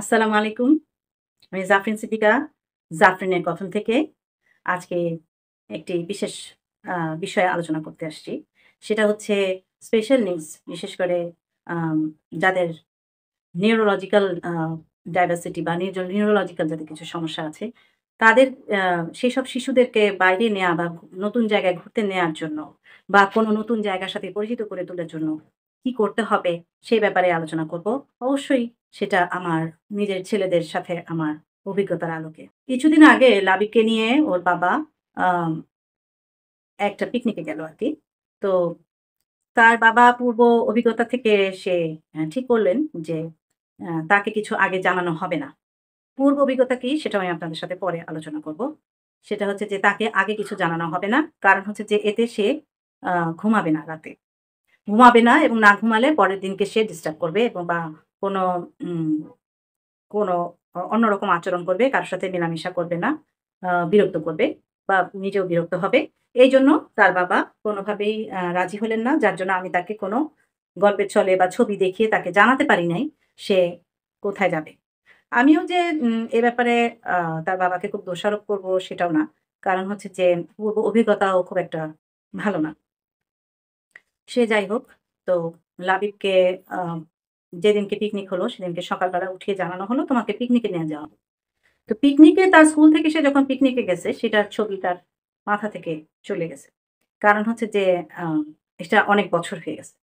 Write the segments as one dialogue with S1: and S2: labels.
S1: আসসালামু আলাইকুম। আমি জাফরিন সিদ্দিকা, জাফরিনের কথন থেকে আজকে একটি বিশেষ আ বিষয়ে আলোচনা করতে আসছি। সেটা হচ্ছে স্পেশাল নিডস বিশেষ করে আম যাদের নিউরোলজিক্যাল ডাইভার্সিটি বা নিউরোলজিক্যাল যাদের কিছু সমস্যা আছে, তাদের আ সেসব শিশুদেরকে বাইরে নেয়া বা নতুন জায়গায় ঘুরতে নেয়ার জন্য বা কোনো নতুন জায়গার সাথে পরিচিত করে তোলার জন্য কি করতে হবে সে ব্যাপারে আলোচনা করব। অবশ্যই সেটা আমার নিজের ছেলেদের সাথে আমার অভিজ্ঞতার আলোকে। কিছুদিন আগে লাবিবকে নিয়ে ওর বাবা আম একটা পিকনিকে গেল আরকি। তো তার বাবা পূর্ব অভিজ্ঞতা থেকে সে ঠিক করলেন যে তাকে কিছু আগে জানানো হবে না। পূর্ব অভিজ্ঞতা কি সেটাও আমি আপনাদের সাথে পরে আলোচনা করব। সেটা হচ্ছে যে তাকে আগে কিছু জানানো হবে না। কারণ হচ্ছে যে এতে সে আ ঘুমাবে না রাতে। ঘুমাবে না এবং না ঘুমালে পরের দিনকে সে ডিস্টার্ব করবে এবং বা কোনো উম কোনো অন্যরকম আচরণ করবে, কারো সাথে মেলামেশা করবে না। বিরক্ত করবে বা নিজেও বিরক্ত হবে। এইজন্য তার বাবা কোনোভাবেই রাজি হলেন না। যার জন্য আমি তাকে কোনো গল্পের ছলে বা ছবি দেখিয়ে তাকে জানাতে পারি নাই সে কোথায় যাবে। আমিও যে এ ব্যাপারে আ তার বাবাকে খুব দোষারোপ করব সেটাও না। কারণ হচ্ছে যে পূর্ব অভিজ্ঞতাও খুব একটা ভালো না। সে যাই হোক, তো লাবিবকে আ যেদিনকে পিকনিক হলো সেদিনকে সকালবেলা উঠিয়ে জানানো হলো, "তোমাকে পিকনিকে নিয়ে যাওয়া হবে।" তো পিকনিকে তার স্কুল থেকে সে যখন পিকনিকে গেছে সেটার ছবি তার মাথা থেকে চলে গেছে। কারণ হচ্ছে যে আ এটা অনেক বছর হয়ে গেছে।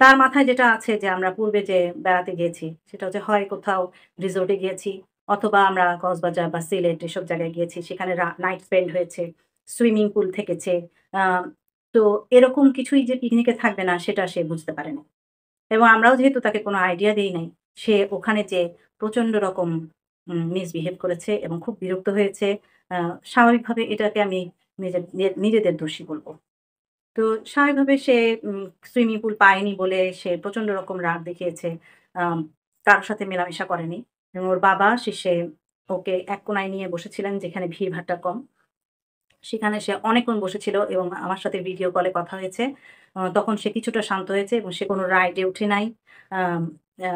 S1: তার মাথায় যেটা আছে যে আমরা পূর্বে যে বেড়াতে গিয়েছি সেটা হচ্ছে হয় কোথাও রিসোর্ট এ গিয়েছি অথবা আমরা কক্সবাজার বা সিলেট এসব জায়গায় গিয়েছি। সেখানে নাইট স্পেন্ড হয়েছে, সুইমিং পুল থেকেছে। আ তো এরকম কিছুই যে পিকনিকে থাকবে না সেটা সে বুঝতে পারেনি। এবং আমরাও যেহেতু তাকে কোনো আইডিয়া দেই নাই, সে ওখানে যেয়ে প্রচন্ড রকম মিসবিহেভ করেছে এবং খুব বিরক্ত হয়েছে। আ স্বাভাবিকভাবে এটাকে আমি নিজেদের দোষী বলব। তো স্বাভাবিকভাবে সে সুইমিং পুল পায়নি বলে সে প্রচন্ড রকম রাগ দেখিয়েছে। আম কারো সাথে মেলামেশা করেনি। এবং ওর বাবা শেষে ওকে এক কোণায় নিয়ে বসেছিলেন যেখানে ভিড়ভাট্টা কম। সেখানে সে অনেকক্ষণ বসেছিল এবং আমার সাথে ভিডিও কলে কথা হয়েছে। তখন সে কিছুটা শান্ত হয়েছে এবং সে কোনো রাইডে উঠে নাই। আম আ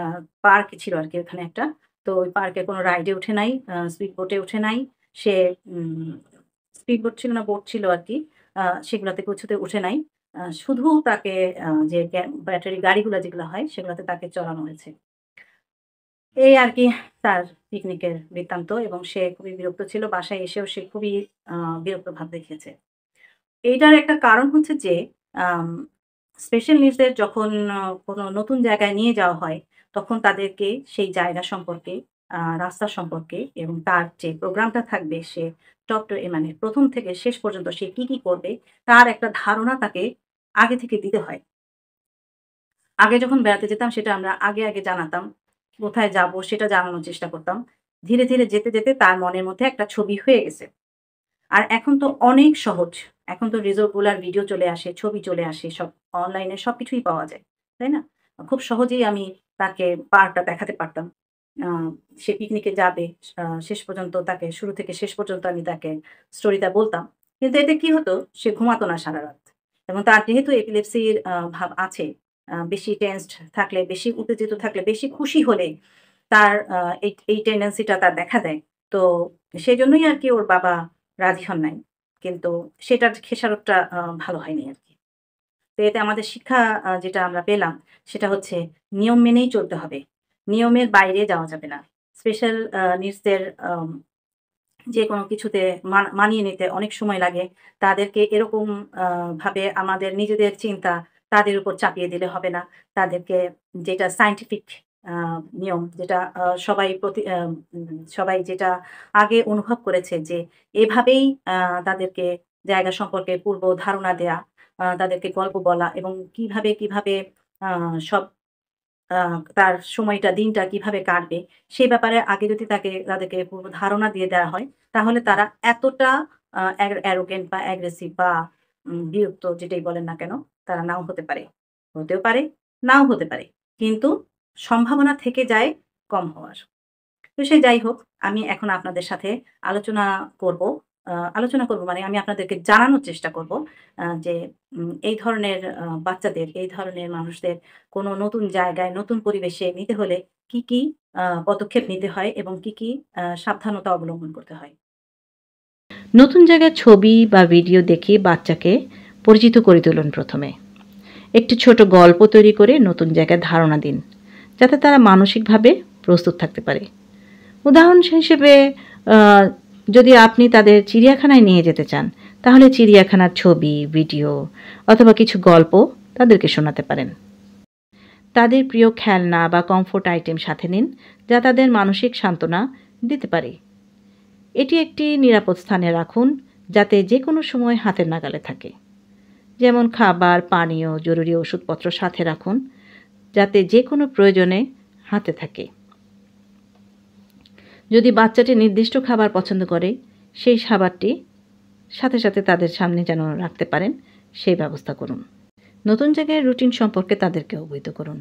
S1: পার্ক ছিল আরকি ওখানে একটা। তো ওই পার্কে কোনো রাইডে উঠে নাই, স্পিড বোটে উঠে নাই। সে উম স্পিড বোট ছিল না বোট ছিল আরকি। সেগুলাতে কিছুতে উঠে নাই। শুধু তাকে যে ব্যাটারি গাড়িগুলা যেগুলা হয় সেগুলাতে তাকে চড়ানো হয়েছে। এই আরকি তার পিকনিকের বৃত্তান্ত এবং সে খুবই বিরক্ত ছিল। বাসায় এসেও সে খুবই আ বিরক্ত ভাব দেখিয়েছে। এইটার একটা কারণ হচ্ছে যে আম স্পেশাল নিডস দের যখন কোনো নতুন জায়গায় নিয়ে যাওয়া হয়, তখন তাদেরকে সেই জায়গা সম্পর্কে, রাস্তা সম্পর্কে এবং তার যে প্রোগ্রামটা থাকবে সে টপ টু মানে ১ম থেকে শেষ পর্যন্ত সে কি করবে তার একটা ধারণা তাকে আগে থেকে দিতে হয়। আগে যখন বেড়াতে যেতাম সেটা আমরা আগে জানাতাম। কোথায় যাবো সেটা জানানোর চেষ্টা করতাম। ধীরে যেতে তার মনের মধ্যে একটা ছবি হয়ে গেছে। আর এখন তো অনেক সহজ। এখন তো রিসোর্ট গুলার ভিডিও চলে আসে, ছবি চলে আসে, সব অনলাইনে সবকিছুই পাওয়া যায়। তাই না? খুব সহজেই আমি তাকে পার্কটা দেখাতে পারতাম। আ সে পিকনিকে যাবে। শেষ পর্যন্ত তাকে শুরু থেকে শেষ পর্যন্ত আমি তাকে স্টোরিটা বলতাম। কিন্তু এতে কি হতো? সে ঘুমাতো না সারারাত। এবং তার যেহেতু এপিলেপসির ভাব আছে, বেশি টেনসড থাকলে, বেশি উত্তেজিত থাকলে, বেশি খুশি হলে তার এই টেনডেন্সিটা তার দেখা দেয়। তো সেজন্যই আরকি ওর বাবা রাজি হন নাই। কিন্তু সেটার খেসারতটা ভালো হয়নি আরকি। তো এতে আমাদের শিক্ষা যেটা আমরা পেলাম সেটা হচ্ছে নিয়ম মেনেই চলতে হবে। নিয়মের বাইরে যাওয়া যাবে না। স্পেশাল নিডস দের যেকোনো কিছুতে মানিয়ে নিতে অনেক সময় লাগে। তাদেরকে এরকম আ ভাবে আমাদের নিজেদের চিন্তা তাদের উপর চাপিয়ে দিলে হবে না। তাদেরকে যেটা সায়েন্টিফিক আ নিয়ম যেটা সবাই যেটা আগে অনুভব করেছে যে এভাবেই আ তাদেরকে জায়গা সম্পর্কে পূর্ব ধারণা দেয়া, তাদেরকে গল্প বলা এবং কিভাবে আ সব আ তার সময়টা, দিনটা কিভাবে কাটবে, সে ব্যাপারে আগে যদি তাদেরকে পূর্ব ধারণা দিয়ে দেওয়া হয়, তাহলে তারা এতটা arrogant বা aggressive বা বিরক্ত যেটাই বলেন না কেন, তারা নাও হতে পারে। হতেও পারে, নাও হতে পারে। কিন্তু সম্ভাবনা থেকে যায় কম হওয়ার। তো সে যাই হোক, আমি এখন আপনাদের সাথে আলোচনা করব আলোচনা করব, মানে আমি আপনাদেরকে জানানোর চেষ্টা করব যে এই ধরনের বাচ্চাদের, এই ধরনের মানুষদের কোনো নতুন জায়গায়, নতুন পরিবেশে নিতে হলে কি পদক্ষেপ নিতে হয় এবং কি সাবধানতা অবলম্বন করতে হয়। নতুন জায়গায় ছবি বা ভিডিও দেখিয়ে বাচ্চাকে পরিচিত করে তুলুন প্রথমে। একটি ছোট গল্প তৈরি করে নতুন জায়গায় ধারণা দিন, যাতে তারা মানসিকভাবে প্রস্তুত থাকতে পারে। উদাহরণ হিসেবে আ যদি আপনি তাদের চিড়িয়াখানায় নিয়ে যেতে চান, তাহলে চিড়িয়াখানার ছবি, ভিডিও অথবা কিছু গল্প তাদেরকে শোনাতে পারেন। তাদের প্রিয় খেলনা বা কমফোর্ট আইটেম সাথে নিন, যা তাদের মানসিক সান্ত্বনা দিতে পারে। এটি একটি নিরাপদ স্থানে রাখুন, যাতে যেকোনো সময় হাতের নাগালে থাকে। যেমন খাবার, পানীয়, জরুরি ওষুধপত্র সাথে রাখুন, যাতে যেকোনো প্রয়োজনে হাতে থাকে। যদি বাচ্চাটি নির্দিষ্ট খাবার পছন্দ করে, সেই খাবারটি সাথে তাদের সামনে যেন রাখতে পারেন, সেই ব্যবস্থা করুন। নতুন জায়গায় রুটিন সম্পর্কে তাদেরকে অবহিত করুন।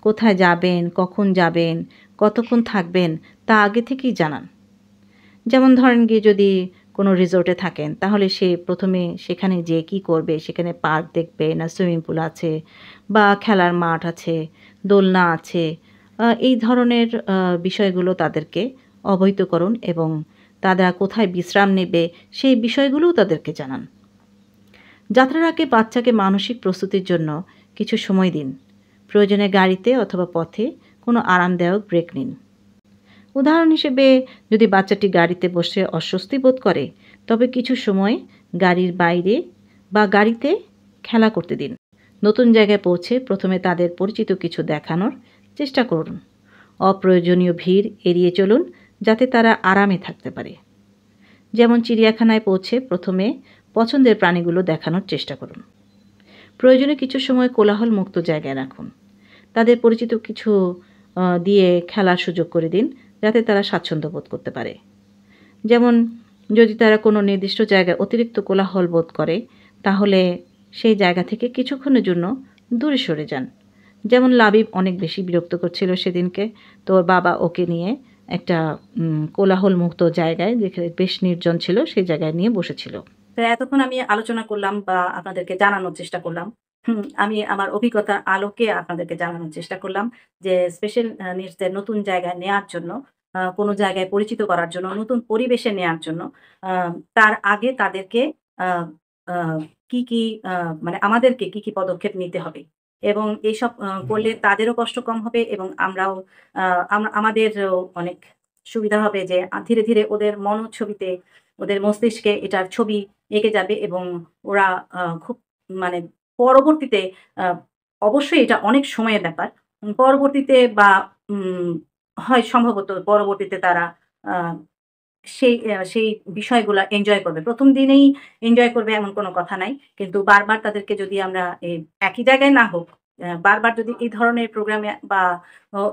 S1: কোথায় যাবেন, কখন যাবেন, কতক্ষণ থাকবেন তা আগে থেকেই জানান। যেমন ধরেন গিয়ে যদি কোনো রিসোর্টে থাকেন, তাহলে সে প্রথমে সেখানে যেয়ে কী করবে, সেখানে পার্ক দেখবে না সুইমিং পুল আছে বা খেলার মাঠ আছে, দোলনা আছে, এই ধরনের বিষয়গুলো তাদেরকে অবহিত করুন এবং তারা কোথায় বিশ্রাম নেবে সেই বিষয়গুলোও তাদেরকে জানান। যাত্রার আগে বাচ্চাকে মানসিক প্রস্তুতির জন্য কিছু সময় দিন। প্রয়োজনে গাড়িতে অথবা পথে কোনো আরামদায়ক ব্রেক নিন। উদাহরণ হিসেবে যদি বাচ্চাটি গাড়িতে বসে অস্বস্তি বোধ করে, তবে কিছু সময় গাড়ির বাইরে বা গাড়িতে খেলা করতে দিন। নতুন জায়গায় পৌঁছে প্রথমে তাদের পরিচিত কিছু দেখানোর চেষ্টা করুন। অপ্রয়োজনীয় ভিড় এড়িয়ে চলুন, যাতে তারা আরামে থাকতে পারে। যেমন চিড়িয়াখানায় পৌঁছে প্রথমে পছন্দের প্রাণীগুলো দেখানোর চেষ্টা করুন। প্রয়োজনে কিছু সময় কোলাহল মুক্ত জায়গায় রাখুন। তাদের পরিচিত কিছু দিয়ে খেলার সুযোগ করে দিন, যাতে তারা স্বাচ্ছন্দ্য বোধ করতে পারে। যেমন যদি তারা কোনো নির্দিষ্ট জায়গায় অতিরিক্ত কোলাহল বোধ করে, তাহলে সেই জায়গা থেকে কিছুক্ষণের জন্য দূরে সরে যান। যেমন লাবিব অনেক বেশি বিরক্ত করছিল সেদিনকে, তো ওর বাবা ওকে নিয়ে একটা কোলাহল মুক্ত জায়গায়, যেখানে বেশ নির্জন ছিল, সেই জায়গায় নিয়ে বসেছিল। তো এতক্ষণ আমি আলোচনা করলাম বা আপনাদেরকে জানানোর চেষ্টা করলাম। আমি আমার অভিজ্ঞতার আলোকে আপনাদেরকে জানানোর চেষ্টা করলাম যে স্পেশাল নিডসদের নতুন জায়গায় নেয়ার জন্য, কোনো জায়গায় পরিচিত করার জন্য, নতুন পরিবেশে নেয়ার জন্য আ তার আগে তাদেরকে আ আ কি আ মানে আমাদেরকে কি পদক্ষেপ নিতে হবে এবং এইসব করলে তাদেরও কষ্ট কম হবে এবং আমরাও আ আমাদেরও অনেক সুবিধা হবে যে ধীরে ওদের মনোছবিতে, ওদের মস্তিষ্কে এটার ছবি এঁকে যাবে এবং ওরা খুব মানে পরবর্তীতে আ অবশ্যই এটা অনেক সময়ের ব্যাপার। পরবর্তীতে বা উম হয় সম্ভবত পরবর্তীতে তারা আ সেই বিষয়গুলা এনজয় করবে। ১ম দিনেই এনজয় করবে এমন কোনো কথা নাই। কিন্তু বারবার তাদেরকে যদি আমরা একই জায়গায় না হোক, বারবার যদি এই ধরনের প্রোগ্রামে বা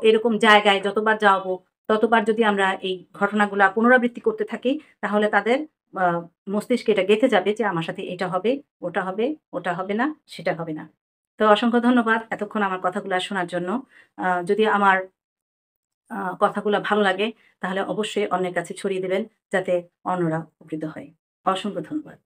S1: এরকম জায়গায় যতবার যাবো, ততবার যদি আমরা এই ঘটনাগুলা পুনরাবৃত্তি করতে থাকি, তাহলে তাদের আ মস্তিষ্কে এটা গেঁথে যাবে যে আমার সাথে এটা হবে, ওটা হবে, ওটা হবে না, সেটা হবে না। তো অসংখ্য ধন্যবাদ এতক্ষণ আমার কথাগুলা শোনার জন্য। যদি আমার কথাগুলা ভালো লাগে, তাহলে অবশ্যই অন্যের কাছে ছড়িয়ে দিবেন, যাতে অন্যরা উপকৃত হয়। অসংখ্য ধন্যবাদ।